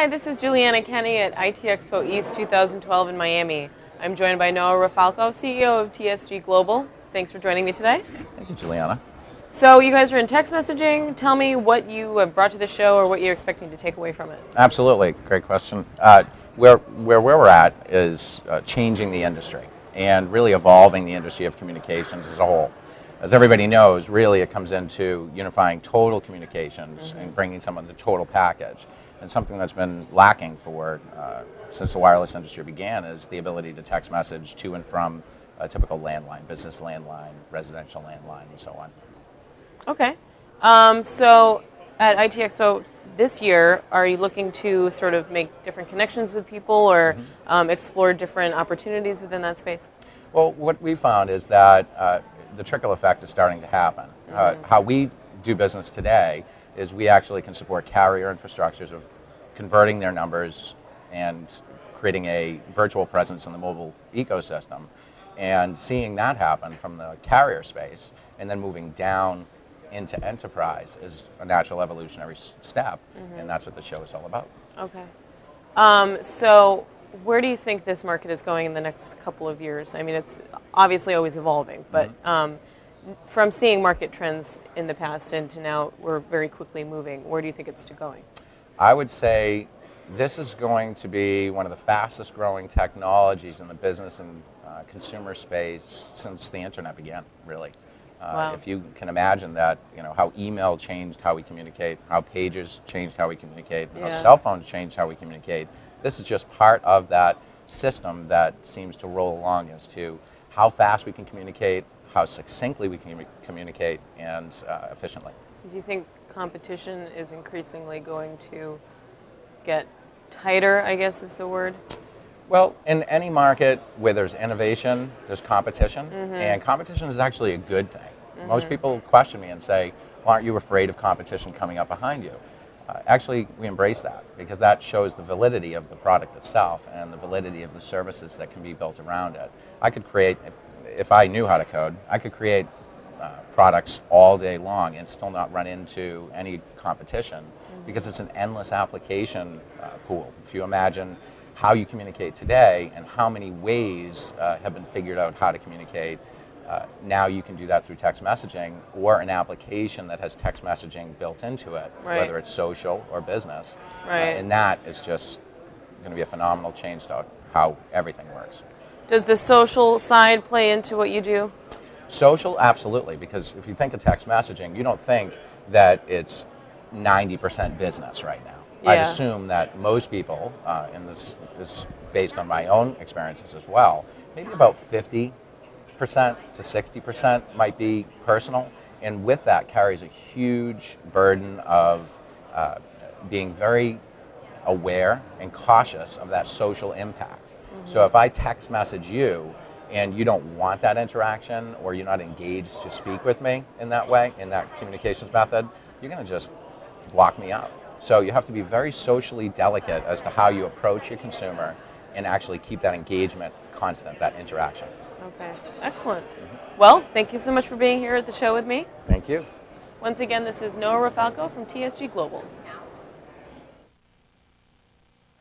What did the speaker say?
Hi, this is Juliana Kenny at IT Expo East 2012 in Miami. I'm joined by Mark Rafalko CEO of TSG Global. Thanks for joining me today. Thank you, Juliana. So you guys are in text messaging. Tell me what you brought to the show or what you're expecting to take away from it. Absolutely, great question. Where we're at is changing the industry and really evolving the industry of communications as a whole. As everybody knows, really it comes into unifying total communications and bringing someone the total package. And something that's been lacking for since the wireless industry began is the ability to text message to and from a typical landline, business landline, residential landline, and so on. Okay. So at IT Expo this year, are you looking to sort of make different connections with people or explore different opportunities within that space? Well, what we found is that the trickle effect is starting to happen. How we do business today is we actually can support carrier infrastructures of converting their numbers and creating a virtual presence in the mobile ecosystem, and seeing that happen from the carrier space and then moving down into enterprise is a natural evolutionary step, and that's what the show is all about. Okay. So where do you think this market is going in the next couple of years? I mean, it's obviously always evolving, but from seeing market trends in the past and to now we're very quickly moving, where do you think it's going? I would say this is going to be one of the fastest growing technologies in the business and consumer space since the internet began, really. Wow. If you can imagine that, how email changed how we communicate, how pagers changed how we communicate, how cell phones changed how we communicate, this is just part of that system that seems to roll along as to how fast we can communicate, how succinctly we can communicate, and efficiently. Do you think competition is increasingly going to get tighter, I guess is the word? Well, in any market where there's innovation, there's competition, and competition is actually a good thing. Most people question me and say, well, aren't you afraid of competition coming up behind you? Actually, we embrace that because that shows the validity of the product itself and the validity of the services that can be built around it. I could create, if I knew how to code, I could create products all day long and still not run into any competition because it's an endless application pool. If you imagine how you communicate today and how many ways have been figured out how to communicate, now you can do that through text messaging or an application that has text messaging built into it, whether it's social or business. And that is just going to be a phenomenal change to how everything works. Does the social side play into what you do? Social, absolutely, because if you think of text messaging, you don't think that it's 90% business right now. I assume that most people, and this is based on my own experiences as well, maybe about 50% to 60% might be personal, and with that carries a huge burden of being very aware and cautious of that social impact. So if I text message you and you don't want that interaction or you're not engaged to speak with me in that way, in that communications method, you're going to just block me out. So you have to be very socially delicate as to how you approach your consumer and actually keep that engagement constant, that interaction. Okay, excellent. Well, thank you so much for being here at the show with me. Thank you. Once again, this is Mark Rafalko from TSG Global.